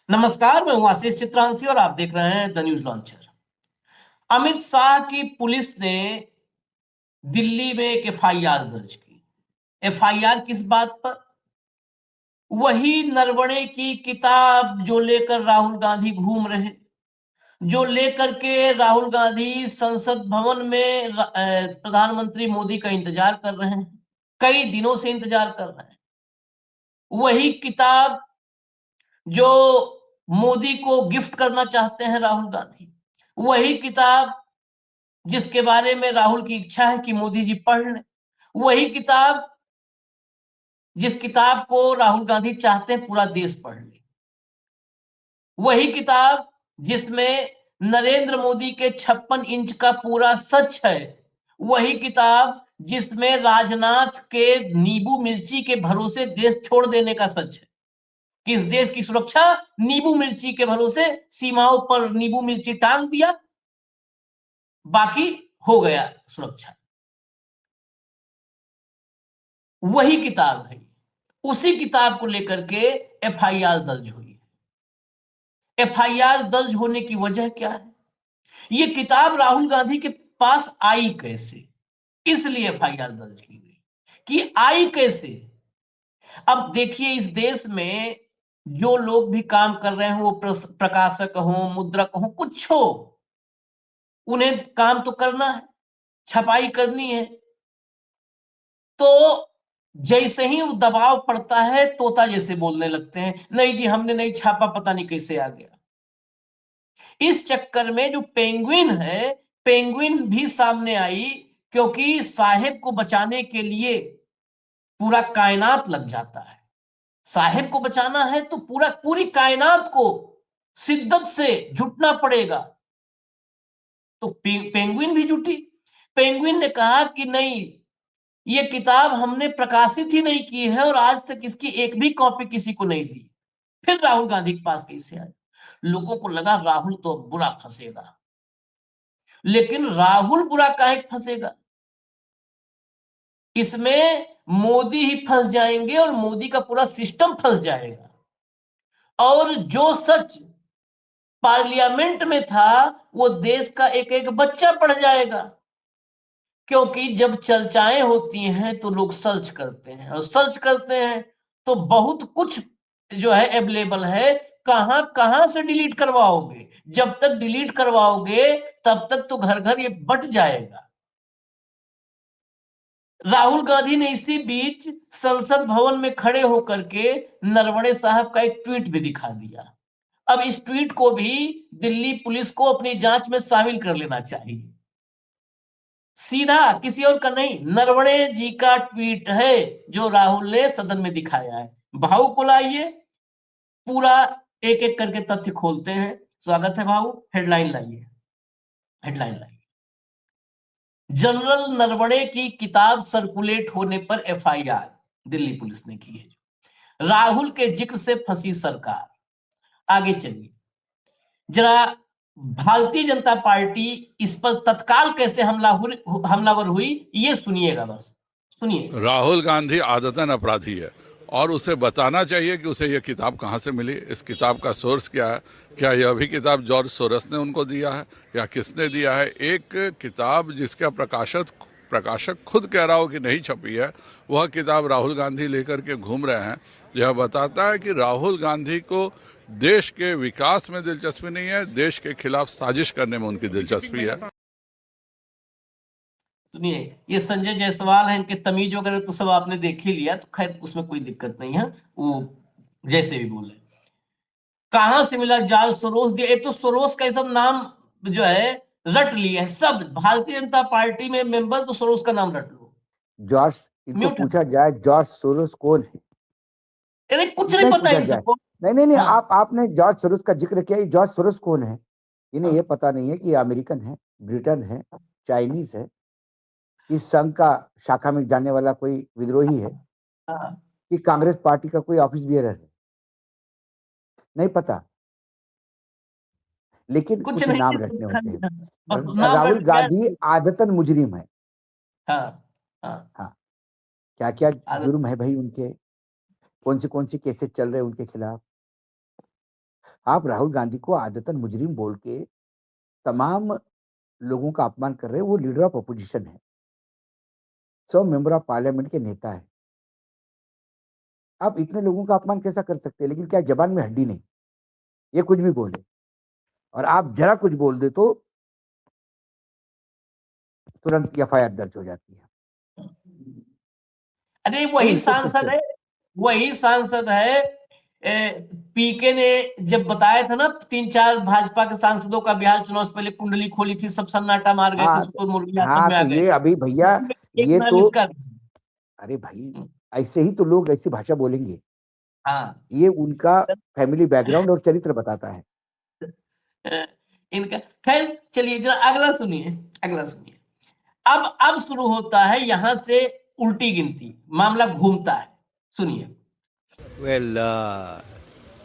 नमस्कार, मैं हूं आशीष चित्रांशी और आप देख रहे हैं the news launcher. Amit Shah की पुलिस ने दिल्ली में एक एफआईआर दर्ज की। एफआईआर किस बात पर? वही नरवणे की किताब जो लेकर राहुल गांधी घूम रहे, जो लेकर के राहुल गांधी संसद भवन में प्रधानमंत्री मोदी का इंतजार कर रहे हैं, कई दिनों से इंतजार कर रहे हैं। वही किताब जो मोदी को गिफ्ट करना चाहते हैं राहुल गांधी, वही किताब जिसके बारे में राहुल की इच्छा है कि मोदी जी पढ़ लें, वही किताब जिस किताब को राहुल गांधी चाहते हैं पूरा देश पढ़ ले, वही किताब जिसमें नरेंद्र मोदी के 56 इंच का पूरा सच है, वही किताब जिसमें राजनाथ के नींबू मिर्ची के भरोसे देश छोड़ देने का सच है कि इस देश की सुरक्षा नींबू मिर्ची के भरोसे, सीमाओं पर नींबू मिर्ची टांग दिया, बाकी हो गया सुरक्षा। वही किताब है, उसी किताब को लेकर के एफआईआर दर्ज हुई है। एफआईआर दर्ज होने की वजह क्या है? ये किताब राहुल गांधी के पास आई कैसे, इसलिए एफआईआर दर्ज की गई कि आई कैसे। अब देखिए, इस देश में जो लोग भी काम कर रहे हैं, वो प्रकाशक हो, मुद्रक हो, कुछ हो, उन्हें काम तो करना है, छपाई करनी है। तो जैसे ही वो दबाव पड़ता है, तोता जैसे बोलने लगते हैं, नहीं जी हमने नहीं छापा, पता नहीं कैसे आ गया। इस चक्कर में जो पेंगुइन है, पेंगुइन भी सामने आई, क्योंकि साहेब को बचाने के लिए पूरा कायनात लग जाता है। साहेब को बचाना है तो पूरी कायनात को शिद्दत से जुटना पड़ेगा। तो पेंगुइन भी जुटी। पेंगुइन ने कहा कि नहीं, ये किताब हमने प्रकाशित ही नहीं की है और आज तक इसकी एक भी कॉपी किसी को नहीं दी। फिर राहुल गांधी के पास कैसे आए? लोगों को लगा राहुल तो बुरा फंसेगा, लेकिन राहुल बुरा काहे फंसेगा? इसमें मोदी ही फंस जाएंगे और मोदी का पूरा सिस्टम फंस जाएगा। और जो सच पार्लियामेंट में था, वो देश का एक एक बच्चा पढ़ जाएगा। क्योंकि जब चर्चाएं होती हैं तो लोग सर्च करते हैं, और सर्च करते हैं तो बहुत कुछ जो है अवेलेबल है। कहां कहां से डिलीट करवाओगे? जब तक डिलीट करवाओगे तब तक तो घर घर ये बट जाएगा। राहुल गांधी ने इसी बीच संसद भवन में खड़े होकर के नरवणे साहब का एक ट्वीट भी दिखा दिया। अब इस ट्वीट को भी दिल्ली पुलिस को अपनी जांच में शामिल कर लेना चाहिए। सीधा, किसी और का नहीं, नरवणे जी का ट्वीट है जो राहुल ने सदन में दिखाया है। भाऊ को लाइए, पूरा एक एक करके तथ्य खोलते हैं। स्वागत है भाऊ, हेडलाइन लाइए, हेडलाइन लाइए। जनरल नरवणे की किताब सर्कुलेट होने पर एफआईआर दिल्ली पुलिस ने की है। राहुल के जिक्र से फंसी सरकार। आगे चलिए जरा, भारतीय जनता पार्टी इस पर तत्काल कैसे हमलावर हुई, ये सुनिएगा, बस सुनिए। राहुल गांधी आदतन अपराधी है और उसे बताना चाहिए कि उसे यह किताब कहाँ से मिली, इस किताब का सोर्स क्या है। क्या यह भी किताब जॉर्ज सोरस ने उनको दिया है या किसने दिया है? एक किताब जिसका प्रकाशक खुद कह रहा हो कि नहीं छपी है, वह किताब राहुल गांधी लेकर के घूम रहे हैं। यह बताता है कि राहुल गांधी को देश के विकास में दिलचस्पी नहीं है, देश के खिलाफ साजिश करने में उनकी दिलचस्पी है। सुनिए, ये संजय जायसवाल है, इनके तमीज वगैरह तो सब आपने देख ही लिया, तो खैर उसमें कोई दिक्कत नहीं है, वो जैसे भी बोले। कहां से मिला जाल सोरोस दिया? एक तो सोरोस का सब नाम जो है रट लिए है सब, भारतीय जनता पार्टी में मेंबर तो सोरोस का नाम रट लो। जॉर्ज, इनको म्यूट, पूछा जाए जॉर्ज सोरोस कौन है? इन्हें कुछ इतना नहीं ही पता पूछा इन जाए। सबको। नहीं नहीं नहीं, हाँ, आपने जॉर्ज सोरोस का जिक्र किया, ये जॉर्ज सोरोस कौन है? इन्हें हाँ, ये पता नहीं है कि ये अमेरिकन है, ब्रिटेन है, चाइनीज है, इस संघ का शाखा में जाने वाला कोई विद्रोही है, हाँ। कि कांग्रेस पार्टी का कोई ऑफिस बियरर है। नहीं पता, लेकिन कुछ कुछ नहीं, नाम रटने होते बस हैं। नाम रट राहुल गया। गांधी आदतन मुजरिम है। हाँ, हाँ। हाँ, क्या क्या आदत। जुर्म है भाई उनके? कौन सी केसेस चल रहे हैं उनके खिलाफ? आप राहुल गांधी को आदतन मुजरिम बोल के तमाम लोगों का अपमान कर रहे हैं। वो लीडर ऑफ अपोजिशन है, 100 मेंबर ऑफ पार्लियामेंट के नेता है। आप इतने लोगों का अपमान कैसा कर सकते हैं? लेकिन क्या जबान में हड्डी नहीं, ये कुछ भी बोले, और आप जरा कुछ बोल दे तो तुरंत एफआईआर दर्ज हो जाती है। अरे तो वही इनको सांसद है, वही सांसद है। पीके ने जब बताया था ना, 3-4 भाजपा के सांसदों का बिहार चुनाव से पहले कुंडली खोली थी, सब सन्नाटा मार गए थे, हाँ शुक्र यादव हाँ, में आ तो गए। ये अभी भैया, एक ये नाम तो, इसका भी। अरे भाई, ऐसे ही तो लोग ऐसी भाषा बोलेंगे। हाँ, ये उनका फैमिली बैकग्राउंड और चरित्र बताता है। इनका खैर, चलिए जरा अगला सुनिए, अगला सुनिए। अब शुरू होता है यहां से उल्टी गिनती, मामला घूमता है, सुनिए। Well,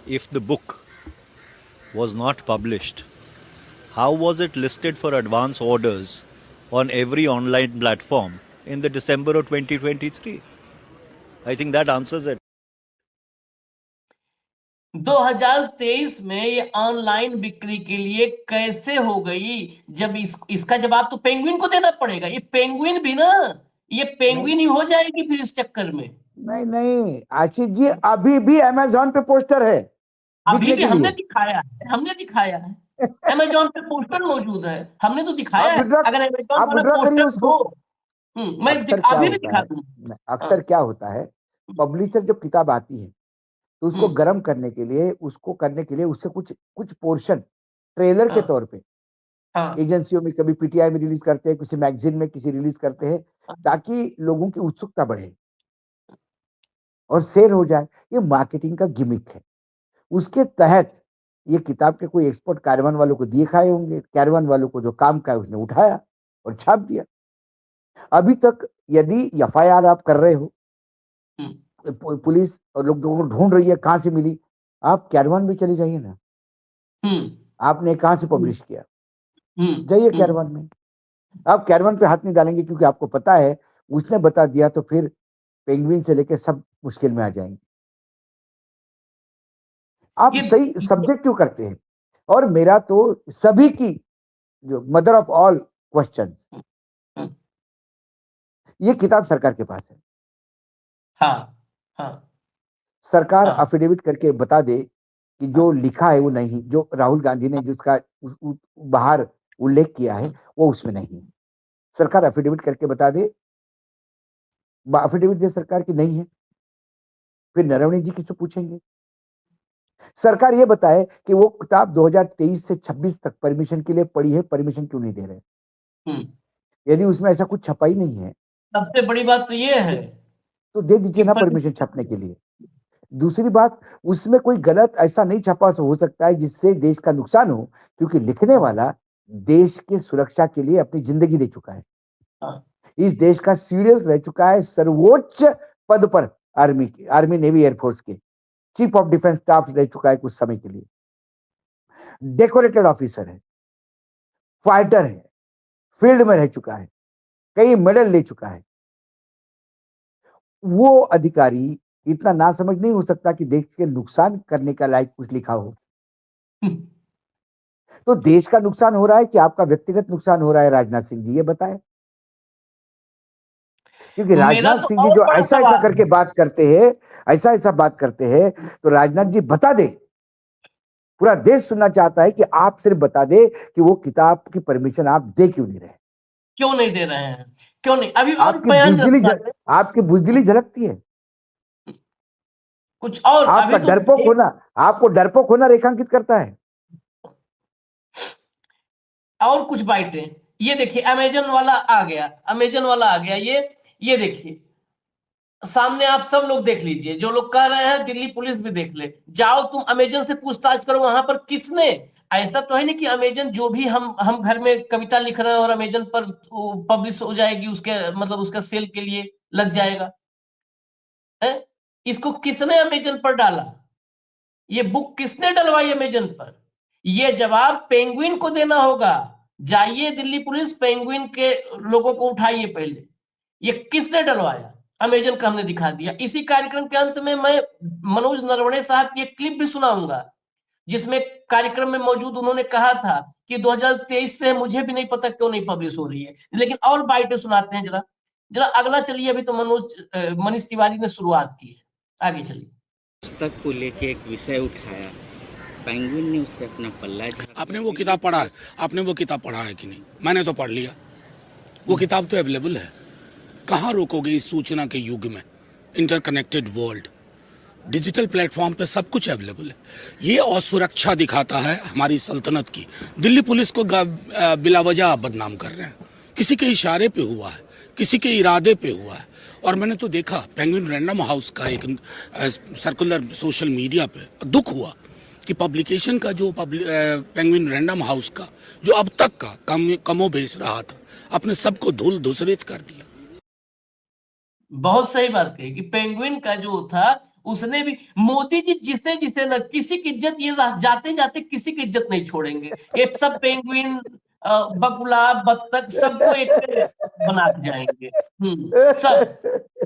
if the book was not published, how was it listed for advance orders on every online platform in the December of 2023? I think that answers it. 2023 में ये ऑनलाइन बिक्री के लिए कैसे हो गई? जब इसका जवाब तो पेंगुइन को देना पड़ेगा। ये पेंगुइन भी ना, ये पेंगुइन ही हो जाएगी फिर इस चक्कर में। नहीं नहीं आशीष जी, अभी भी अमेजोन पे पोस्टर है अभी बिकने भी के हमने लिए। दिखाया है, हमने दिखाया है, अमेजोन पे पोस्टर मौजूद है, हमने तो दिखाया आप है। विड्रॉ अगर अमेजोन आप वाला विड्रॉ करिए पोस्टर उसको। हो, मैं अक्सर क्या अभी भी होता दिखा है, दूंगा। हाँ, अक्सर क्या होता है, पब्लिशर जब किताब आती है तो उसको हम्म, गर्म करने के लिए, उसको करने के लिए उससे कुछ कुछ पोर्शन ट्रेलर के हाँ, तौर पे हाँ, एजेंसियों में, कभी पीटीआई में रिलीज करते हैं, किसी मैगजीन में किसी रिलीज करते हैं, ताकि लोगों की उत्सुकता बढ़े और सेल हो जाए। ये मार्केटिंग का गिमिक है। उसके तहत ये किताब के कोई एक्सपर्ट कार्बन वालों को दिखाए होंगे, कार्बन वालों को जो काम का है उसने उठाया और छाप दिया। अभी तक यदि एफआईआर आप कर रहे हो, हम्म, पुलिस और लोग को ढूंढ रही है कहां से मिली, आप कैरवान भी चले जाइए ना। हम्म, आपने कहां से पब्लिश किया, हम्म, जाइए कैरवान में। आप कैरवान पे हाथ नहीं डालेंगे क्योंकि आपको पता है उसने बता दिया तो फिर पेंगुइन से लेकर सब मुश्किल में आ जाएंगे। आप ये सही सब्जेक्टिव करते हैं। और मेरा तो सभी की जो मदर ऑफ ऑल क्वेश्चंस, हम्म, ये किताब सरकार के पास है। हाँ, हाँ, सरकार हाँ, अफिडेविट करके बता दे कि जो लिखा है वो नहीं, जो राहुल गांधी ने जिसका बाहर उल्लेख किया है वो उसमें नहीं है। सरकार अफिडेविट करके बता दे, अफिडेविट दे सरकार की नहीं है, फिर नरवणे जी किससे पूछेंगे? सरकार ये बताए कि वो किताब 2023 से 26 तक परमिशन के लिए पड़ी है, परमिशन क्यों नहीं दे रहे? हम्म। यदि उसमें ऐसा कुछ छपा ही नहीं है सबसे बड़ी बात तो ये है तो दे दीजिए कि ना परमिशन छपने के लिए। दूसरी बात, उसमें कोई गलत ऐसा नहीं छपा हो सकता है जिससे देश का नुकसान हो, क्योंकि लिखने वाला देश के सुरक्षा के लिए अपनी जिंदगी दे चुका है। हाँ, इस देश का सीरियस रह चुका है, सर्वोच्च पद पर आर्मी नेवी एयरफोर्स के चीफ ऑफ डिफेंस स्टाफ रह चुका है कुछ समय के लिए, डेकोरेटेड ऑफिसर है, फाइटर है, फील्ड में रह चुका है, कई मेडल ले चुका है। वो अधिकारी इतना ना समझ नहीं हो सकता कि देश के नुकसान करने का लायक कुछ लिखा हो। तो देश का नुकसान हो रहा है कि आपका व्यक्तिगत नुकसान हो रहा है, राजनाथ सिंह जी ये बताएं। क्योंकि मेरा राजनाथ तो सिंह जी और जो बड़ा ऐसा ऐसा सवाल करके बात करते हैं, ऐसा ऐसा बात करते हैं, तो राजनाथ जी बता दे, पूरा देश सुनना चाहता है कि आप सिर्फ बता दे कि वो किताब की परमिशन आप दे क्यों नहीं रहे? क्यों नहीं दे रहे हैं? क्यों नहीं? अभी और आपकी बयान बुजदिली जरा सुना दे। आपकी बुजदिली झलकती है। कुछ और आपका अभी तो डरपोक होना, आपको डरपोक होना रेखांकित करता है। और कुछ बाइटें, ये देखिए अमेजन वाला आ गया, अमेजन वाला आ गया, ये देखिए सामने, आप सब लोग देख लीजिए, जो लोग कह रहे हैं दिल्ली पुलिस भी देख ले, जाओ तुम अमेजन से पूछताछ करो वहां पर किसने। ऐसा तो है नहीं कि अमेजन जो भी हम घर में कविता लिख रहे हैं और अमेजन पर पब्लिश हो जाएगी, उसके मतलब उसका सेल के लिए लग जाएगा है? इसको किसने अमेजन पर डाला? ये बुक किसने डलवाई अमेजन पर? ये जवाब पेंगुइन को देना होगा। जाइए दिल्ली पुलिस, पेंगुइन के लोगों को उठाइए पहले, ये किसने डलवाया? अमेजन का हमने दिखा दिया। इसी कार्यक्रम के अंत में मैं मनोज नरवणे साहब की एक क्लिप भी सुनाऊंगा, जिसमें कार्यक्रम में मौजूद उन्होंने कहा था कि 2023 से मुझे भी नहीं पता क्यों नहीं पब्लिश हो रही है, लेकिन और बाइटें सुनाते हैं जरा जरा अगला चलिए। अभी तो मनीष तिवारी ने शुरुआत की है, आगे चलिए। पुस्तक को लेके एक विषय उठाया, पेंगुइन ने उससे अपना पल्ला झाड़ा। आपने वो किताब पढ़ा है? आपने वो किताब पढ़ा है कि नहीं? मैंने तो पढ़ लिया। वो किताब तो अवेलेबल है। कहाँ रोकोगे इस सूचना के युग में, इंटरकनेक्टेड वर्ल्ड, डिजिटल प्लेटफॉर्म पे सब कुछ अवेलेबल है। ये असुरक्षा दिखाता है हमारी सल्तनत की। दिल्ली पुलिस को बिलावजह आप बदनाम कर रहे हैं। किसी के इशारे पे हुआ है, किसी के इरादे पे हुआ है। और मैंने तो देखा पेंगुइन रैंडम हाउस का एक सर्कुलर सोशल मीडिया पे, दुख हुआ कि पब्लिकेशन का जो पेंगुइन रैंडम हाउस का जो अब तक का कमो बेच रहा था, अपने सबको धूल धूसरित कर दिया। बहुत सही बात कही कि पेंगुइन का जो था उसने भी, मोदी जी जिसे जिसे न किसी की इज्जत, ये जाते जाते किसी की इज्जत नहीं छोड़ेंगे। ये सब पेंगुइन, बगुला, बत्तख सबको एक पे बना के जाएंगे। सब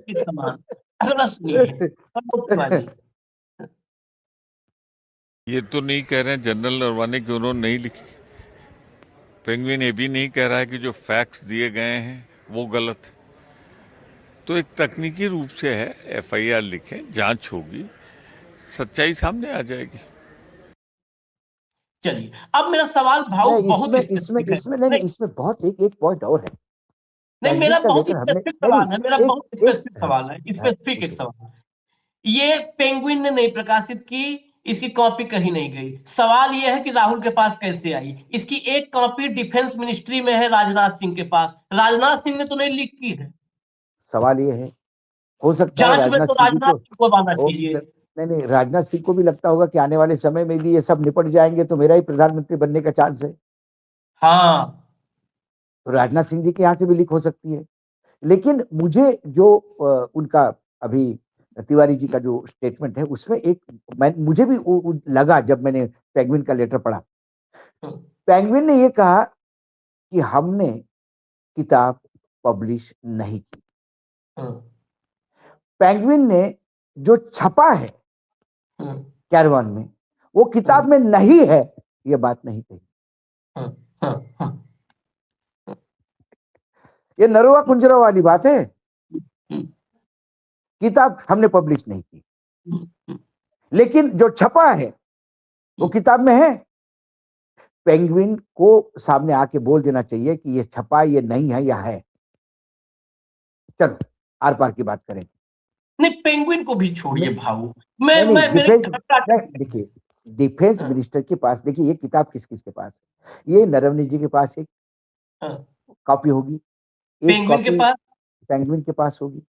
एक समान। अगला सुनिए मनोज तिवारी। ये तो नहीं कह रहे हैं जनरल नरवाने की उन्होंने नहीं लिखी। पेंगुइन ये भी नहीं कह रहा है कि जो फैक्ट्स दिए गए हैं वो गलत है। तो एक तकनीकी रूप से है, एफआईआर लिखें, जांच होगी, सच्चाई सामने आ जाएगी। चलिए अब मेरा सवाल भाऊ बहुत इसमें बहुत एक पॉइंट और है। नहीं, मेरा बहुत स्पेसिफिक सवाल है, मेरा बहुत स्पेसिफिक सवाल है, स्पेसिफिक एक सवाल है। ये पेंगुइन ने नहीं प्रकाशित की, इसकी कॉपी कहीं नहीं गई। सवाल यह है कि राहुल के पास कैसे आई। इसकी एक कॉपी डिफेंस मिनिस्ट्री में है, राजनाथ सिंह के पास। राजनाथ सिंह ने तो नहीं लीक की है। सवाल ये है, हो सकता है जांच में तो राजनाथ सिंह को आना चाहिए। नहीं, राजनाथ सिंह को भी लगता होगा कि आने वाले समय में यदि ये सब निपट जाएंगे तो मेरा ही प्रधानमंत्री बनने का चांस है। हाँ, तो राजनाथ सिंह जी के यहाँ से भी लीक हो सकती है। लेकिन मुझे जो उनका अभी तिवारी जी का जो स्टेटमेंट है उसमें मुझे भी लगा जब मैंने पेंगुइन का लेटर पढ़ा। पेंगुइन ने ये कहा कि हमने किताब पब्लिश नहीं की। पेंगुइन ने जो छपा है कैरवान में वो किताब में नहीं है, ये बात नहीं कही। ये नरवा कुंजरा वाली बात है। किताब हमने पब्लिश नहीं की, लेकिन जो छपा है वो किताब में है। पेंगुइन को सामने आके बोल देना चाहिए कि ये छपा, ये नहीं है, या है। चलो आर पार की बात करें। नहीं, पेंगुइन को भी छोड़िए भाऊ। देखिए डिफेंस मिनिस्टर के पास, देखिए ये किताब किस किस के पास है। ये नरवणे जी के पास एक कॉपी होगी, एक कॉपी पेंगुइन के पास होगी,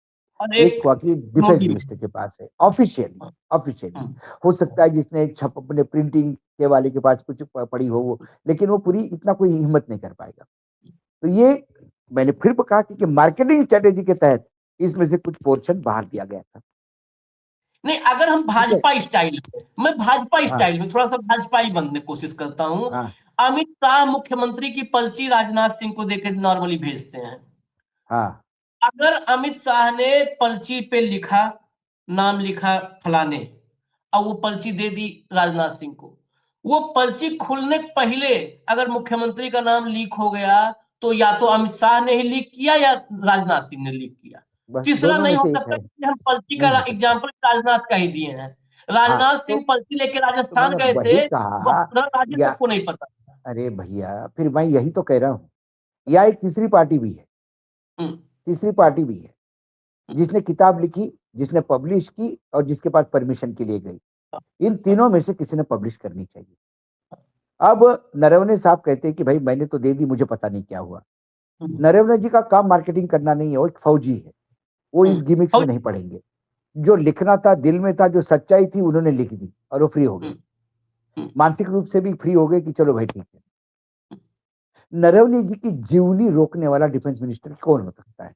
एक कॉपी डिफेंस मिनिस्टर के पास है। ऑफिशियली हो सकता है जिसने अपने प्रिंटिंग के वाले के पास कुछ पड़ी हो वो, लेकिन वो पूरी इतना कोई हिम्मत नहीं कर पाएगा। तो ये मैंने फिर कहा कि मार्केटिंग स्ट्रेटेजी के तहत इसमें से कुछ पोर्शन बाहर दिया गया था। नहीं, अगर हम भाजपा स्टाइल में थोड़ा सा भाजपाई बनने की कोशिश करता हूँ। अमित शाह मुख्यमंत्री की पर्ची राजनाथ सिंह को देकर नॉर्मली भेजते हैं। अगर अमित शाह ने पर्ची पे लिखा, नाम लिखा फलाने, और वो पर्ची दे दी राजनाथ सिंह को, वो पर्ची खुलने के पहले अगर मुख्यमंत्री का नाम लीक हो गया तो या तो अमित शाह ने ही लीक किया या राजनाथ सिंह ने लीक किया। तीसरा नहीं हो सकता कि हम पर्ची का एग्जाम्पल राजनाथ का ही दिए हैं। राजनाथ सिंह पर्ची लेके राजस्थान गए थे, राज्य तक को नहीं पता। अरे भैया, फिर मैं यही तो कह रहा हूँ, या एक तीसरी पार्टी भी है जिसने किताब लिखी, जिसने पब्लिश की और जिसके पास परमिशन के लिए गई। इन तीनों में से किसी ने पब्लिश करनी चाहिए। अब नरवणे साहब कहते हैं कि भाई मैंने तो दे दी, मुझे पता नहीं क्या हुआ। नरवणे जी का काम मार्केटिंग करना नहीं है, वो एक फौजी है, वो इस गिमिक्स में नहीं पड़ेंगे। जो लिखना था, दिल में था, जो सच्चाई थी, उन्होंने लिख दी और वो फ्री हो गए। मानसिक रूप से भी फ्री हो गए कि चलो भाई ठीक है। नरवणे जी की जीवनी रोकने वाला डिफेंस मिनिस्टर कौन हो सकता है?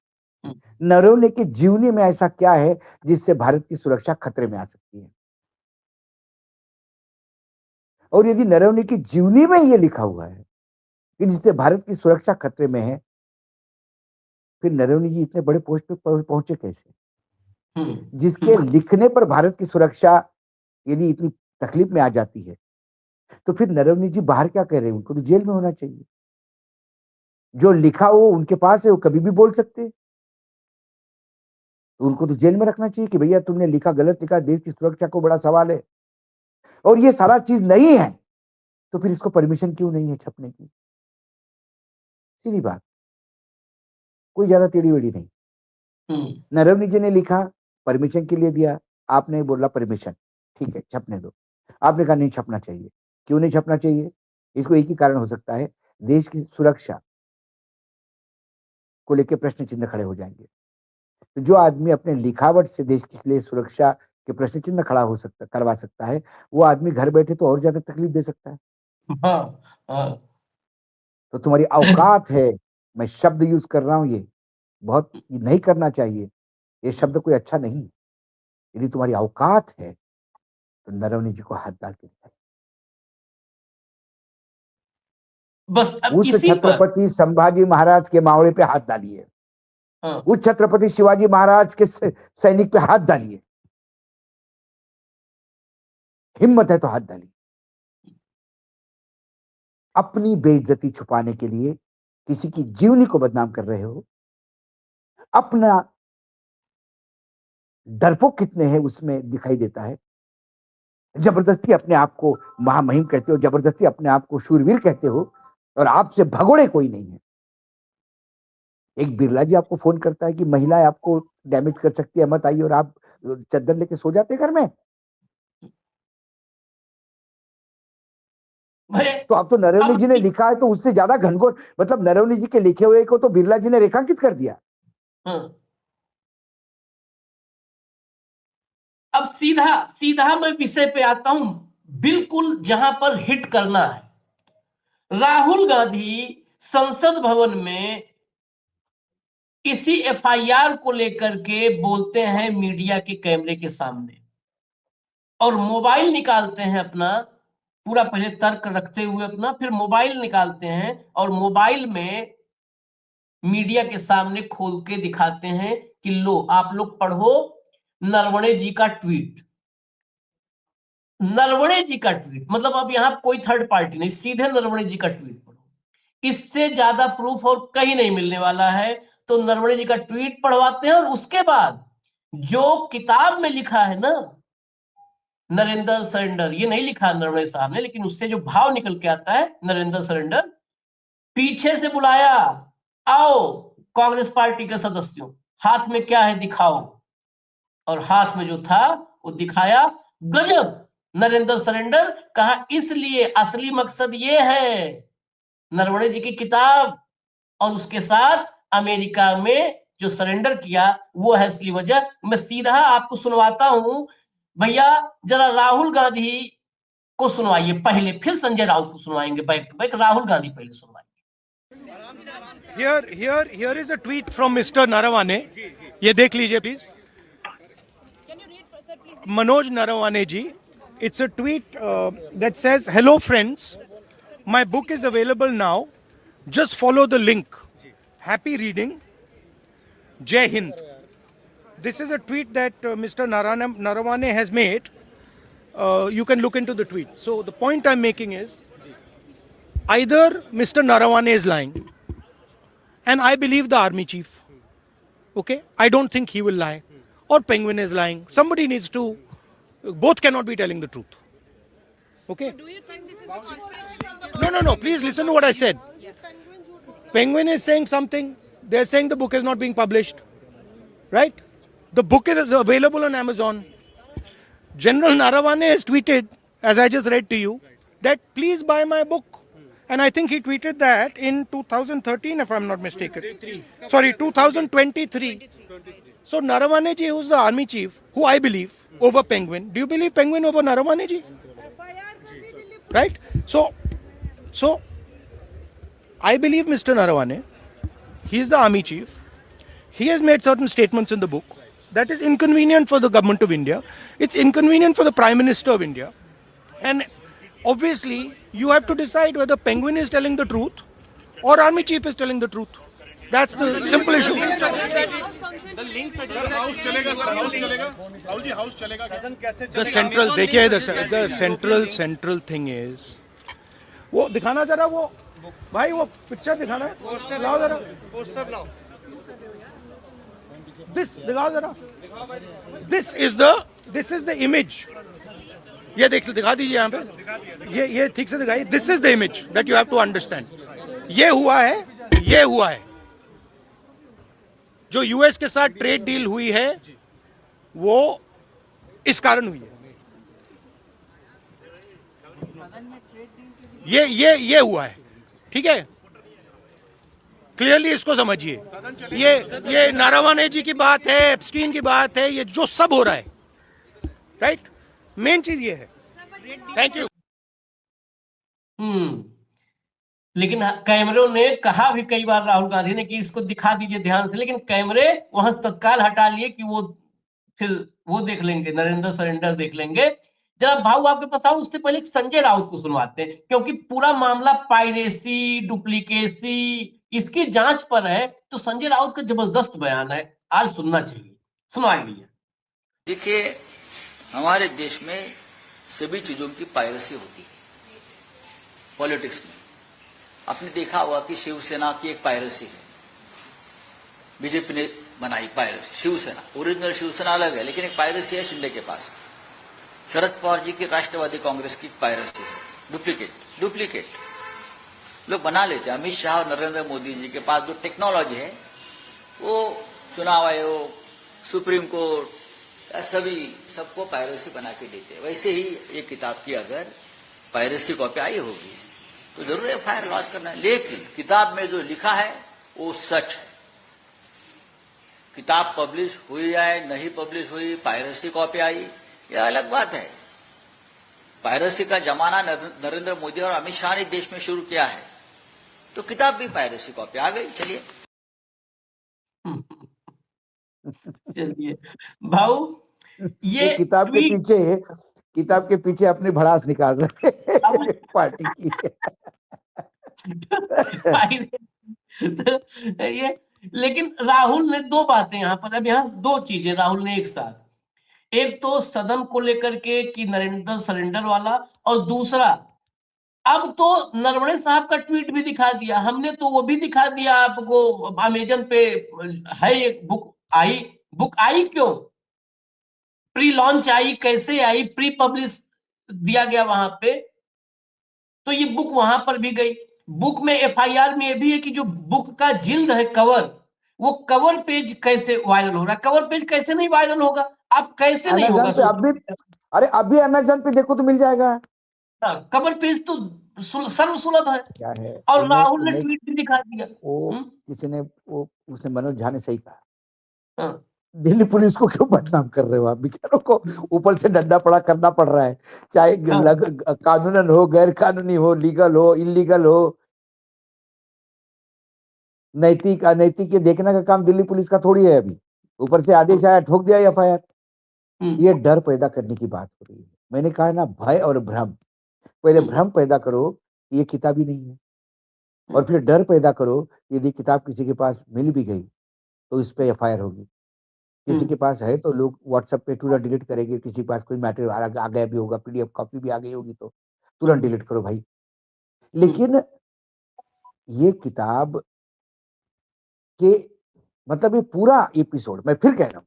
नरवणे की जीवनी में ऐसा क्या है जिससे भारत की सुरक्षा खतरे में आ सकती है? और यदि नरवणे की जीवनी में ये लिखा हुआ है कि जिससे भारत की सुरक्षा खतरे में है, फिर नरवणे जी इतने बड़े पोस्ट पे पहुंचे कैसे? जिसके लिखने पर भारत की सुरक्षा यदि इतनी तकलीफ में आ जाती है, तो फिर नरवनी जी बाहर क्या कर रहे हैं? उनको तो जेल में होना चाहिए। जो लिखा वो उनके पास है, वो कभी भी बोल सकते हैं। तो उनको तो जेल में रखना चाहिए कि भैया तुमने लिखा, गलत लिखा, देश की सुरक्षा को बड़ा सवाल है और ये सारा चीज नहीं है, तो फिर इसको परमिशन क्यों नहीं है छपने की? सीधी बात, कोई ज्यादा टेढ़ी बेढ़ी नहीं। नरवनी जी ने लिखा, परमिशन के लिए दिया, आपने बोला परमिशन, ठीक है छपने दो। आपने कहा नहीं छपना चाहिए। क्यों नहीं छपना चाहिए? इसको एक ही कारण हो सकता है, देश की सुरक्षा को लेकर प्रश्न चिन्ह खड़े हो जाएंगे। तो जो आदमी अपने लिखावट से देश के लिए सुरक्षा के प्रश्न चिन्ह खड़ा हो सकता, करवा सकता है, वो आदमी घर बैठे तो और ज्यादा तकलीफ दे सकता है। हाँ, हाँ। तो तुम्हारी औकात है, मैं शब्द यूज कर रहा हूं, ये बहुत ये नहीं करना चाहिए, ये शब्द कोई अच्छा नहीं है। यदि तुम्हारी औकात है तो नरवनी जी को हाथ डाल के दिखाई। बस अब उस इसी पर छत्रपति संभाजी महाराज के मावड़े पे हाथ डालिए, हाँ, उस छत्रपति शिवाजी महाराज के सैनिक पे हाथ डालिए, हिम्मत है तो हाथ डालिए। अपनी बेइज्जती छुपाने के लिए किसी की जीवनी को बदनाम कर रहे हो। अपना डरपोक कितने हैं उसमें दिखाई देता है। जबरदस्ती अपने आप को महामहिम कहते हो, जबरदस्ती अपने आप को शूरवीर कहते हो और आपसे भगोड़े कोई नहीं है। एक बिरला जी आपको फोन करता है कि महिलाएं आपको डैमेज कर सकती है, मत आइए, और आप चद्दर लेके सो जाते घर में। भाई तो अब तो नरवनी अब जी ने लिखा है तो उससे ज्यादा घनघोर, मतलब नरवनी जी के लिखे हुए को तो बिरला जी ने रेखांकित कर दिया। हाँ। अब सीधा सीधा मैं विषय पे आता हूं, बिल्कुल जहां पर हिट करना है। राहुल गांधी संसद भवन में किसी एफआईआर को लेकर के बोलते हैं मीडिया के कैमरे के सामने, और मोबाइल निकालते हैं अपना, पूरा पहले तर्क रखते हुए अपना, फिर मोबाइल निकालते हैं और मोबाइल में मीडिया के सामने खोल के दिखाते हैं कि लो आप लोग पढ़ो नरवणे जी का ट्वीट। नरवणे जी का ट्वीट मतलब अब यहां कोई थर्ड पार्टी नहीं, सीधे नरवणे जी का ट्वीट पढ़ो। इससे ज्यादा प्रूफ और कहीं नहीं मिलने वाला है। तो नरवणे जी का ट्वीट पढ़वाते हैं और उसके बाद जो किताब में लिखा है ना, नरेंद्र सरेंडर, ये नहीं लिखा नरवणे साहब ने, लेकिन उससे जो भाव निकल के आता है नरेंद्र सरेंडर, पीछे से बुलाया, आओ कांग्रेस पार्टी के सदस्यों, हाथ में क्या है दिखाओ। और हाथ में जो था वो दिखाया। गजब नरेंद्र सरेंडर कहा, इसलिए असली मकसद ये है नरवणे जी की किताब, और उसके साथ अमेरिका में जो सरेंडर किया वो है असली वजह। मैं सीधा आपको सुनवाता हूं, भैया जरा राहुल गांधी को सुनवाइए पहले, फिर संजय राउत को सुनवाएंगे back to back. Rahul Gandhi पहले सुनवाइए। Here is a tweet from Mr. Narawane. ये देख लीजिए please. Manoj Narawane ji. It's a tweet that says, "Hello friends, my book is available now. Just follow the link. Happy reading. Jai Hind." This is a tweet that Mr. Narawane has made. You can look into the tweet. So the point I'm making is, either Mr. Narawane is lying, and I believe the army chief. Okay, I don't think he will lie, or Penguin is lying. Somebody needs to. Both cannot be telling the truth. Okay. Do you think this is a conspiracy from the No. Please listen to what I said. Penguin is saying something. They're saying the book is not being published. Right? The book is available on Amazon. General Narawane has tweeted, as I just read to you, that please buy my book. And I think he tweeted that in 2013, if I'm not mistaken. Sorry, 2023. So Narawane ji, who's the army chief, who I believe, over Penguin. Do you believe Penguin over Narawane ji? Right? So I believe Mr. Narawane. He is the army chief. He has made certain statements in the book that is inconvenient for the government of India. It's inconvenient for the Prime Minister of India. And obviously, you have to decide whether Penguin is telling the truth or army chief is telling the truth. That's the simple issue. The central, देखिए the central thing is, वो दिखाना जरा, वो भाई वो picture दिखाना है, poster लाओ जरा, पोस्टर लाओ, this दिखाओ जरा, this is the image. ये दिखा दीजिए यहाँ पे, ये ठीक से दिखाइए. This is the image that you have to understand. ये हुआ है जो यूएस के साथ ट्रेड डील हुई है, वो इस कारण हुई है. ये हुआ है, ठीक है. क्लियरली इसको समझिए. ये नारावाने जी की बात है, एप्स्टीन की बात है, ये जो सब हो रहा है, राइट. मेन चीज ये है. Thank you. लेकिन कैमरों ने कहा भी कई बार राहुल गांधी ने कि इसको दिखा दीजिए ध्यान से, लेकिन कैमरे वहां तत्काल हटा लिए कि फिर वो देख लेंगे, नरेंद्र सरेंडर देख लेंगे. जरा भाऊ आपके पास आओ, उससे पहले संजय राउत को सुनवाते हैं, क्योंकि पूरा मामला पायरेसी, डुप्लीकेसी, इसकी जांच पर है. तो संजय राउत का जबरदस्त बयान है, आज सुनना चाहिए. सुनाइए. देखिए, हमारे देश में सभी चीजों की पायरेसी होती है. पॉलिटिक्स में आपने देखा होगा कि शिवसेना की एक पायरेसी है, बीजेपी ने बनाई पायरेसी. शिवसेना, ओरिजिनल शिवसेना अलग है, लेकिन एक पायरेसी है शिंदे के पास. शरद पवार जी की राष्ट्रवादी कांग्रेस की पायरेसी है, डुप्लीकेट लोग बना लेते हैं. अमित शाह और नरेंद्र मोदी जी के पास जो टेक्नोलॉजी है, वो चुनाव आयोग, सुप्रीम कोर्ट, सबको पायरेसी बना के देते हैं. वैसे ही ये किताब की अगर पायरेसी कॉपी आई होगी तो जरूर एफआईआर लॉन्च करना है. लेकिन किताब में जो लिखा है वो सच है. किताब पब्लिश हुई है, नहीं पब्लिश हुई, पायरेसी कॉपी आई, यह अलग बात है. पायरेसी का जमाना नरेंद्र मोदी और अमित शाह ने देश में शुरू किया है, तो किताब भी पायरेसी कॉपी आ गई. चलिए भाऊ, ये किताब के पीछे अपनी भड़ास निकाल रहे हैं पार्टी की. ये लेकिन राहुल ने दो बातें यहाँ पर, अब यहाँ दो चीजें राहुल ने एक साथ, एक तो सदन को लेकर के कि नरेंद्र सरेंडर वाला, और दूसरा अब तो नरवणे साहब का ट्वीट भी दिखा दिया हमने, तो वो भी दिखा दिया आपको. अमेजन पे है एक बुक आई क्यों, प्री लॉन्च आई, कैसे आई, प्री पब्लिश दिया गया वहां पे, तो ये बुक वहां पर भी गई. बुक में एफआईआर में ये भी है कि जो बुक का जिल्द है, कवर, वो कवर पेज कैसे वायरल हो रहा है. कवर पेज कैसे नहीं वायरल होगा, अब कैसे नहीं होगा. अभी अमेज़न पे देखो तो मिल जाएगा. कवर पेज तो सर्वसुलभ है. क्या है, और राहुल ने ट्वीट भी दिखा दिया. उसने मनोज झा ने सही कहा. हाँ. दिल्ली पुलिस को क्यों बदनाम कर रहे हो आप, बेचारों को ऊपर से डंडा पड़ा करना पड़ रहा है, चाहे कानूनन हो, गैर कानूनी हो, लीगल हो, इलीगल हो. नैतिक अनैतिक ये देखने का काम दिल्ली पुलिस का थोड़ी है. अभी ऊपर से आदेश आया, ठोक दिया एफआईआर. ये डर पैदा करने की बात हो रही है. मैंने कहा ना, भय और भ्रम. पहले भ्रम पैदा करो कि ये किताब ही नहीं है, और फिर डर पैदा करो यदि किताब किसी के पास मिल भी गई तो इस पे एफआईआर होगी. किसी के पास है तो लोग व्हाट्सएप पे तुरंत डिलीट करेंगे. किसी के पास कोई मैटर आ गया भी होगा, पीडीएफ कॉपी भी आ गई होगी, तो तुरंत डिलीट करो भाई. लेकिन ये किताब के मतलब ये पूरा एपिसोड, मैं फिर कह रहा हूं,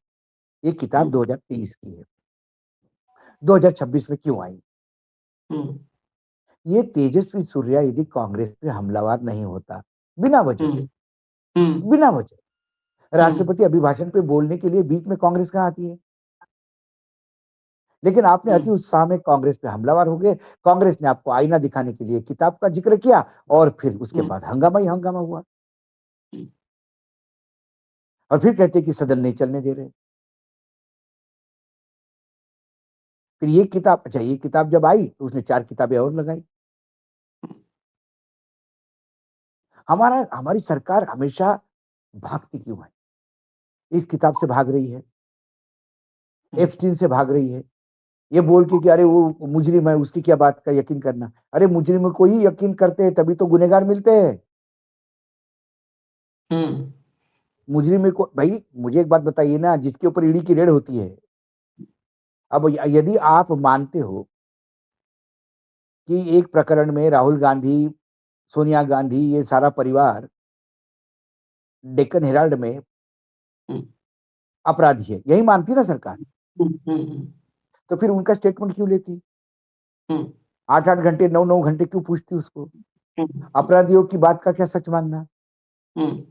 ये किताब 2023 की है, 2026 में क्यों आई. ये तेजस्वी सूर्या यदि कांग्रेस पे हमलावर नहीं होता, बिना वजह राष्ट्रपति अभिभाषण पे बोलने के लिए बीच में कांग्रेस कहाँ आती है. लेकिन आपने अति उत्साह में कांग्रेस पे हमलावर हो गए. कांग्रेस ने आपको आईना दिखाने के लिए किताब का जिक्र किया, और फिर उसके बाद हंगामा ही हंगामा हुआ. और फिर कहते कि सदन नहीं चलने दे रहे. फिर ये किताब जब आई तो उसने 4 किताबें और लगाई. हमारी सरकार हमेशा भागती क्यों है. इस किताब से भाग रही है, एप्स्टीन से भाग रही है, ये बोल के कि अरे वो मुजरिम है, उसकी क्या बात का यकीन करना. अरे मुजरिम को ही यकीन करते हैं तभी तो गुनहगार मिलते हैं. हम्म मुजरिम को भाई मुझे एक बात बताइए ना, जिसके ऊपर ईडी की रेड होती है, अब यदि आप मानते हो कि एक प्रकरण में राहुल गांधी, सोनिया गांधी, ये सारा परिवार डेक्कन हेराल्ड में हम्म अपराधी है, यही मानती ना सरकार, हम्म तो फिर उनका स्टेटमेंट क्यों लेती? हम्म 8-8 घंटे 9-9 घंटे क्यों पूछती उसको? हम्म अपराधियों की बात का क्या सच मानना? हम्म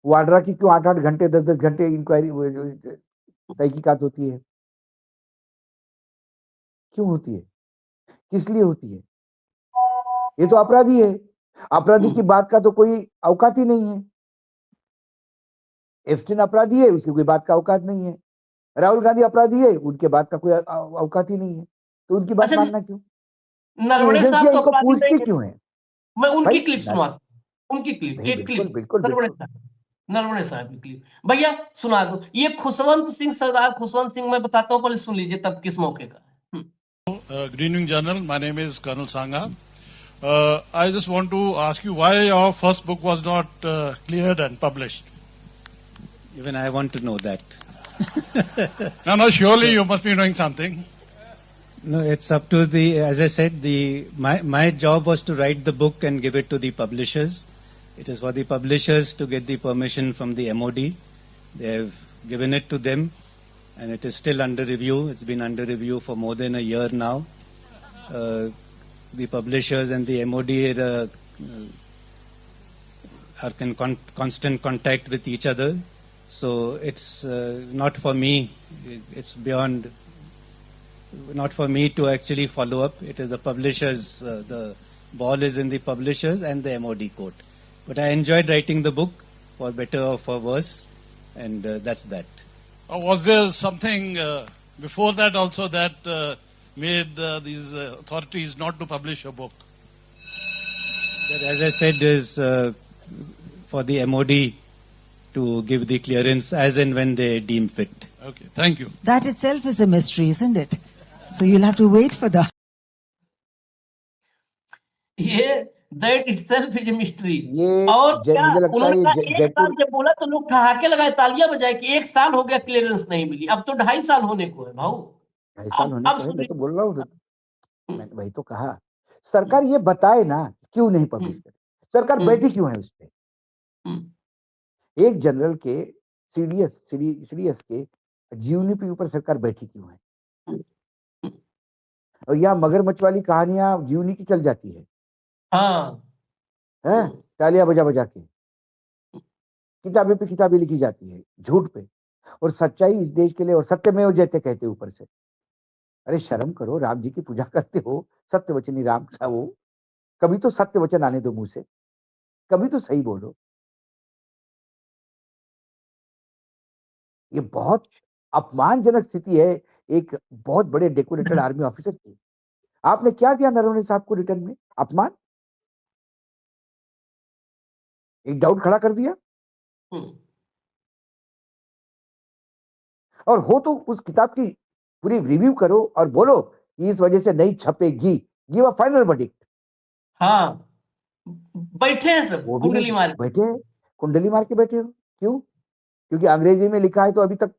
वाड्रा की क्यों 8-8 घंटे 10-10 घंटे इंक्वायरी तहकीकात होती है? क्यों होती है? किस लिए होती है? ये तो अपराधी है, अपराधी की बात का तो कोई औकात ही नहीं है। एप्स्टीन अपराधी है, उसकी कोई बात का औकात नहीं है। राहुल गांधी अपराधी है, उनके बात का कोई औकात ही नहीं है, तो उनकी बात अच्छा, मानना क्यों? तो नरवणे साहब एजेंसियां तो इनको अपराधी नहीं पूछती है। क्यों है? मैं उनकी भाई क्लिप सुनाता हूं, उनकी क्लिप, भाई एक बिल्कुल क्लिप, बिल्कुल नरवणे बिल्कुल। साहब, नरवणे साहब की क्लिप भैया सुना दो। ये खुशवंत सिंह, सरदार खुशवंत सिंह, मैं बताता हूँ, पहले सुन लीजिए तब किस मौके का है। Good evening, General. My name is Colonel Sangha. I just want to ask you why your first book was not cleared and published. Even I want to know that. No, surely you must be knowing something. No, it's up to the, as I said, my job was to write the book and give it to the publishers. It is for the publishers to get the permission from the MOD. They have given it to them, and it is still under review. It's been under review for more than a year now. The publishers and the MOD are in constant contact with each other. So it's not for me. It's beyond. Not for me to actually follow up. It is the publishers. The ball is in the publishers and the MOD court. But I enjoyed writing the book, for better or for worse, and that's that. Was there something before that also that made these authorities not to publish your book? That, as I said, is for the MOD to give the clearance as and when they deem fit. Okay, thank you. That itself is a mystery, isn't it? So you'll have to wait for the. ये that itself is a mystery. ये और क्या मुझे लगता है उन्होंने ये कहा, एक जयपुर साल जब बोला तो लोग ठहाके लगाए, तालियां बजाए कि 1 साल हो गया क्लियरेंस नहीं मिली, अब तो 2.5 साल होने को है भाऊ। 2.5 साल होने अब को है, मैं सुनिए। तो बोल रहा हूँ, मैंने वही तो कहा। सरकार ये बताए ना क्यों नहीं पब्लिश करे, सरकार बैठी क्यों है उस पे? एक जनरल के सीडीएस के जीवनी के ऊपर सरकार बैठी क्यों है? और यहाँ मगरमच्छ वाली कहानियां जीवनी की चल जाती है, हाँ हैं? तालियां बजा बजा के किताबें पे किताबें लिखी जाती है झूठ पे, और सच्चाई इस देश के लिए, और सत्यमेव जयते कहते ऊपर से। अरे शर्म करो, राम जी की पूजा करते हो, सत्य वचनी राम था वो, कभी तो सत्य वचन आने दो मुंह से, कभी तो सही बोलो। ये बहुत अपमानजनक स्थिति है एक बहुत बड़े डेकोरेटेड आर्मी ऑफिसर की। आपने क्या दिया नरवणे साहब को रिटर्न में? अपमान, एक डाउट खड़ा कर दिया। और हो तो उस किताब की पूरी रिव्यू करो और बोलो कि इस वजह से नहीं छपेगी, गिव अ फाइनल वर्डिक्ट। हाँ, बैठे हैं सब वो भी कुंडली नहीं मार के। बैठे हैं, कुंडली मार के बैठे हो। क्यों? क्योंकि अंग्रेजी में लिखा है तो अभी तक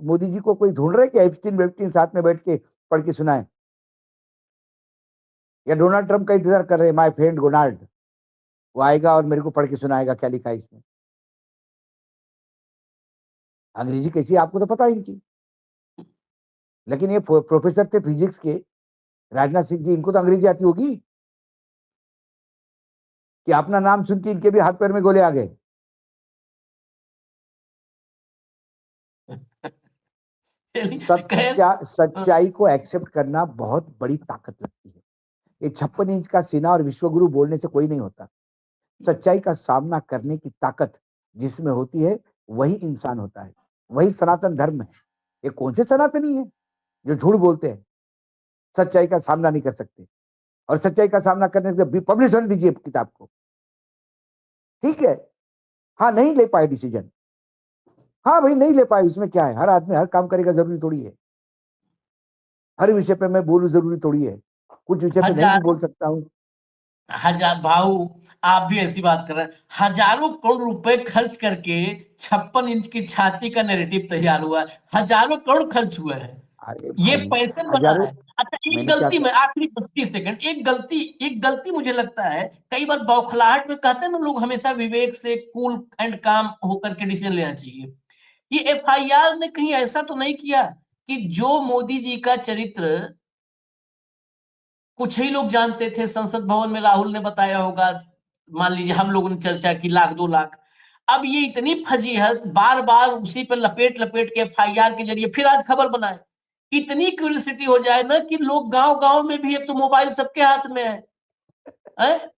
मोदी जी को कोई ढूंढ रहे कि एप्स्टीन साथ में बैठ के पढ़ के सुनाए, या डोनाल्ड ट्रंप का इंतजार कर रहे हैं, माय फ्रेंड डोनाल्ड, वो आएगा और मेरे को पढ़ के सुनाएगा क्या लिखा है इसमें। अंग्रेजी कैसी है आपको तो पता है इनकी, लेकिन ये प्रोफेसर थे फिजिक्स के राजनाथ सिंह जी, इनको तो अंग्रेजी आती होगी कि अपना नाम सुन के इनके भी हाथ पैर में गोले आ गए। सच्चाई को एक्सेप्ट करना बहुत बड़ी ताकत लगती है। ये 56 इंच का सीना और विश्वगुरु बोलने से कोई नहीं होता। सच्चाई का सामना करने की ताकत जिसमें होती है वही इंसान होता है, वही सनातन धर्म है। ये कौन से सनातनी है जो झूठ बोलते हैं, सच्चाई का सामना नहीं कर सकते? और सच्चाई का सामना करने से पब्लिश होने दीजिए किताब को, ठीक है। हाँ, नहीं ले पाए डिसीजन, हाँ भाई नहीं ले पाए, उसमें क्या है? हर आदमी हर काम करेगा जरूरी थोड़ी है, हर विषय पे मैं बोलूं जरूरी थोड़ी है, कुछ विषय पे नहीं भी बोल सकता हूँ। हजार भाऊ, आप भी ऐसी बात कर रहे हैं। हजारों करोड़ रुपए खर्च करके 56 इंच की छाती का नैरेटिव तैयार हुआ है। हजारों करोड़ खर्च हुए हैं, अरे ये भाई, पैसे बना हजारों, है। अच्छा, एक मैंने क्या गलती कहा? में आखिरी 32 सेकंड, एक गलती मुझे लगता है, कई बार बौखलाहट में कहते हैं ना लोग, हमेशा विवेक से कूल एंड काम होकर के डिसीजन लेना चाहिए। ये एफआईआर ने कहीं ऐसा तो नहीं किया कि जो मोदी जी का चरित्र कुछ ही लोग जानते थे, संसद भवन में राहुल ने बताया होगा, मान लीजिए हम लोगों ने चर्चा की 1 लाख 2 लाख, अब ये इतनी फजीहत बार बार उसी पर लपेट लपेट के एफआईआर के जरिए फिर आज खबर बनाए, इतनी क्यूरियोसिटी हो जाए ना कि लोग गांव गांव में भी, अब तो मोबाइल सबके हाथ में है?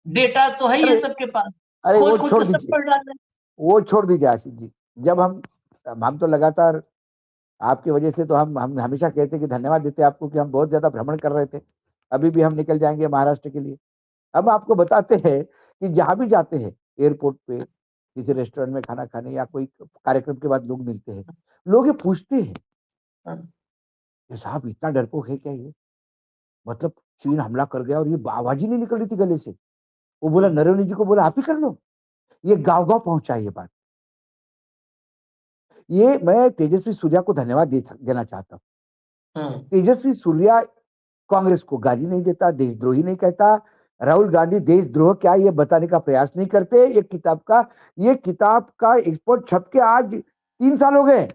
डेटा तो है ही है अरे, सबके पास, अरे वो खोज खोज छोड़ के सब दीजिए, पढ़ डाले। वो छोड़ दीजिए आशीष जी। जब हम तो लगातार आपकी वजह से, तो हम हमेशा कहते कि धन्यवाद देते आपको कि हम बहुत ज्यादा भ्रमण कर रहे थे। अभी भी हम निकल जाएंगे महाराष्ट्र के लिए। अब आपको बताते हैं कि जहां भी जाते हैं, एयरपोर्ट पे, किसी रेस्टोरेंट में खाना खाने, या कोई कार्यक्रम के बाद लोग मिलते हैं, लोग ये पूछते हैं कि साहब इतना डरपोक है क्या ये? मतलब चीन हमला कर गया और ये आवाज ही नहीं निकल रही थी गले से। वो बोला, नरवणे जी को बोला आप ही कर लो। ये गांव गांव पहुंचा ये बात। ये मैं तेजस्वी सूर्या को धन्यवाद देना चाहता हूँ। तेजस्वी सूर्या कांग्रेस को गाली नहीं देता, देशद्रोही नहीं कहता। राहुल गांधी देशद्रोह क्या ये बताने का प्रयास नहीं करते। ये किताब का एक्सपोर्ट छप के आज 3 साल हो गए।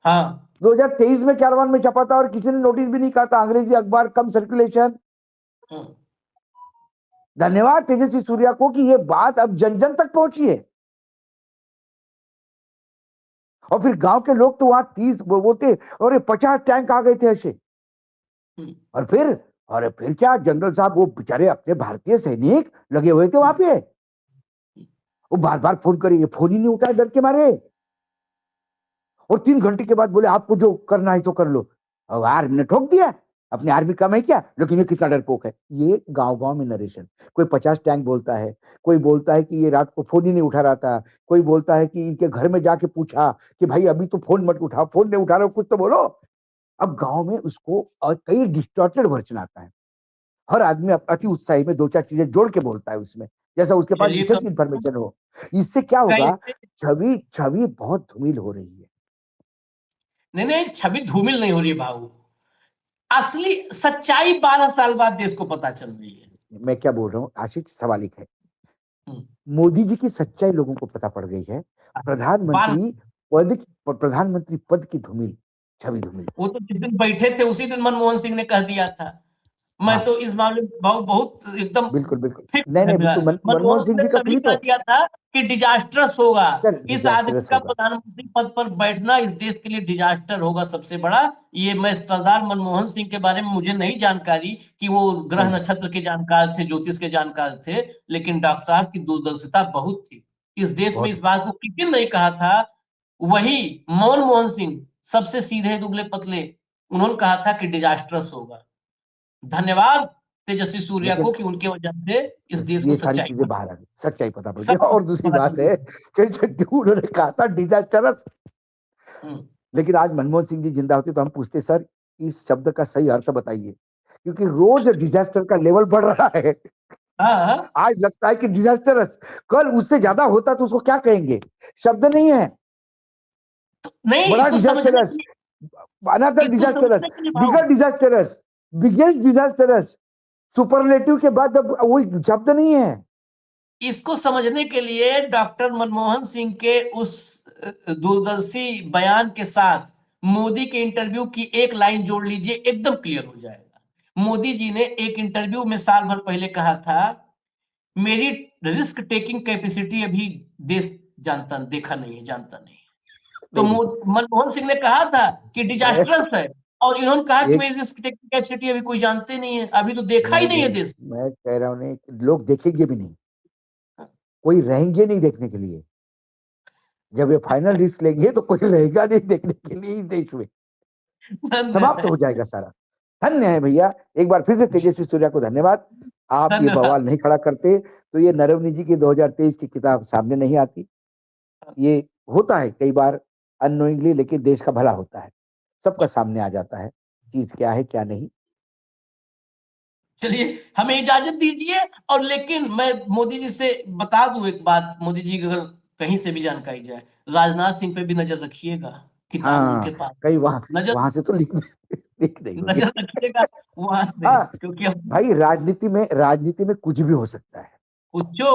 हाँ, 2023 में कैरवान में छपा था और किसी ने नोटिस भी नहीं कहा था। अंग्रेजी अखबार, कम सर्कुलेशन। धन्यवाद तेजस्वी सूर्या को कि ये बात अब जन जन तक पहुंची है। और फिर गांव के लोग तो वहां 30 बोलते, और 50 टैंक आ गए थे ऐसे। और फिर क्या, जनरल साहब वो बेचारे अपने भारतीय सैनिक लगे हुए थे वहां पे। वो बार बार फोन करेंगे, फोन ही नहीं उठाए डर के मारे। और 3 घंटे के बाद बोले आपको जो करना है तो कर लो। अब आर्मी ने ठोक दिया, अपनी आर्मी कम है क्या? लेकिन ये कितना डरपोक है। ये गांव गांव में नरेशन। कोई 50 टैंक बोलता है, कोई बोलता है कि ये रात को फोन ही नहीं उठा रहा था, कोई बोलता है कि इनके घर में जाके पूछा कि भाई अभी तो फोन मत उठाओ, फोन नहीं उठा रहे हो, कुछ तो बोलो। अब गांव में उसको और कई डिस्टॉर्टेड वर्जन आता है। हर आदमी अति उत्साही में 2-4 चीजें जोड़ के बोलता है उसमें, जैसा उसके पास चलिए विशेष इंफॉर्मेशन हो। इससे क्या होगा, कैसे, छवि बहुत धूमिल हो रही है। नहीं, छवि धूमिल नहीं हो रही है भाऊ, असली सच्चाई 12 साल बाद देश को पता चल रही है। मैं क्या बोल रहा हूँ आशीष, सवाल एक है, मोदी जी की सच्चाई लोगों को पता पड़ गई है। प्रधानमंत्री पद की धूमिल, छवि धूमिल। वो तो जिस दिन बैठे थे उसी दिन मनमोहन सिंह ने कह दिया था। मैं हाँ, तो इस मामले में बहुत एकदम बिल्कुल बिल्कुल। फिक्स नहीं है नहीं, मेरा। बिल्कुल मनमोहन मनमोहन सिंह सिंह ने जी का तभी क्लिप कह है दिया था कि डिजास्टर्स होगा, सर, इस आदमी डिजास्टरस का होगा। प्रधानमंत्री पद पर बैठना इस देश के लिए डिजास्टर होगा सबसे बड़ा। ये मैं सरदार मनमोहन सिंह के बारे में मुझे नहीं जानकारी कि वो ग्रह नहीं, नक्षत्र के जानकार थे, ज्योतिष के जानकार थे, लेकिन डॉक्टर साहब की दूरदर्शिता बहुत थी। इस देश में बहुत। इस बात को किसी ने नहीं कहा था, वही मनमोहन सिंह, सबसे सीधे दुबले पतले, उन्होंने कहा था कि डिजास्टर्स होगा। धन्यवाद तेजस्वी सूर्या लेकिन को कि उनके वजह से इस देश को ये सारी सच्चाई चीजें पता, बाहर आ गई, सच्चाई पता पड़ गई। सब और दूसरी पता बात चल है कि उन्होंने कहा था डिजास्टरस, गई। लेकिन आज मनमोहन सिंह जी जिंदा होते तो हम पूछते सर इस शब्द का सही अर्थ बताइए, क्योंकि रोज डिजास्टर का लेवल बढ़ रहा है। हाँ, आज लगता है कि डिजास्टरस, कल उससे ज्यादा होता तो उसको क्या कहेंगे? शब्द नहीं है। नहीं, बड़ा इसको समझने के डिजास्टरस, लिए, अनदर इसको डिजास्टरस, समझने के लिए भाव, बिगर डिजास्टरस, बिगेस्ट डिजास्टरस, सुपरलेटिव के बाद अब वही शब्द नहीं है। इसको समझने के लिए डॉक्टर मनमोहन सिंह के उस दूरदर्शी बयान के साथ मोदी के इंटरव्यू की एक लाइन जोड़ लीजिए, एकदम क्लियर हो जाएगा। मोदी जी ने एक इंटरव्यू में साल भर पहले कहा था, मेरी रिस्क टेकिंग कैपेसिटी अभी देश देखा नहीं है, जानता नहीं। तो नहीं देखिए, मनमोहन सिंह ने कहा था कि मैं डिजास्टर्स है, और इन्होंने कहा कि एक मेरी रिस्क टेकिंग कैपेसिटी अभी कोई जानते नहीं है, अभी तो देखा ही मैं नहीं है दे, देश। मैं कह रहा हूँ नहीं, लोग देखेंगे भी नहीं, कोई रहेंगे नहीं देखने के लिए। जब ये फाइनल रिस्क लेंगे तो कोई रहेगा नहीं देखने के लिए इस देश में, समाप्त हो जाएगा सारा। धन्य है भैया, एक बार फिर से तेजस्वी सूर्या को धन्यवाद। आप ये धन्यवाद। बवाल नहीं खड़ा करते तो ये नरवणे जी की 2023 की किताब सामने नहीं आती। ये होता है कई बार अननोइंगली, लेकिन देश का भला होता है, सबका सामने आ जाता है चीज क्या है क्या नहीं। चलिए हमें इजाजत दीजिए। और लेकिन मैं मोदी जी से बता दूं एक बात, मोदी जी अगर कहीं से भी जानकारी जाए, राजनाथ सिंह पे भी नजर रखिएगा, किताब उनके हाँ, पास, कहीं वहां नजर वहां से तो लिख नहीं होगी। नजर रखिएगा वहां से, हाँ क्योंकि अब भाई, राजनीति में कुछ भी हो सकता है। पूछो,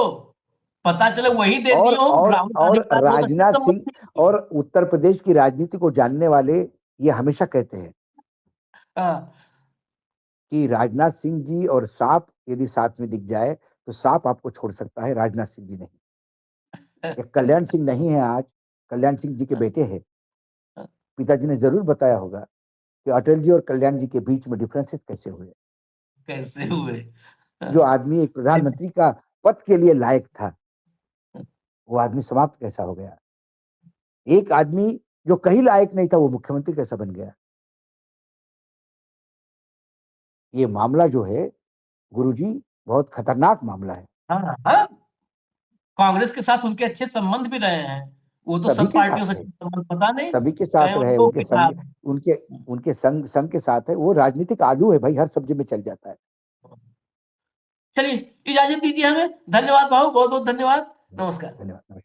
पता चले वही दे और दिए हो और राहुल गांधी और के साथ बहुत अच्छे राजनाथ संबंध सिंह और उत्तर प्रदेश की राजनीति को जानने वाले ये हमेशा कहते हैं थे। हाँ, कि राजनाथ सिंह जी और सांप यदि साथ में दिख जाए तो सांप आपको छोड़ सकता है, राजनाथ सिंह जी नहीं। ये कल्याण सिंह नहीं है आज, कल्याण सिंह जी के बेटे हैं। पिताजी ने जरूर बताया होगा कि अटल जी और कल्याण जी के बीच में डिफरेंसेस कैसे हुए। कैसे हुए। जो आदमी एक प्रधानमंत्री का पद के लिए लायक था, वो आदमी समाप्त कैसा हो गया। एक आदमी जो कहीं लायक नहीं था, वो मुख्यमंत्री कैसा बन गया। ये मामला जो है गुरुजी, बहुत खतरनाक मामला है। हाँ हाँ, कांग्रेस के साथ उनके अच्छे संबंध भी रहे हैं, वो तो सभी सब के पार्टियों साथ से है, अच्छे संबंध पता नहीं, सभी के चाहे साथ रहे, उनको उनके संग, किताब। उनके संग के साथ है। वो राजनीतिक आलू है भाई, हर सब्जी में चल जाता है। चलिए इजाजत दीजिए हमें, धन्यवाद भाऊ, बहुत बहुत धन्यवाद, नमस्कार। धन्यवाद।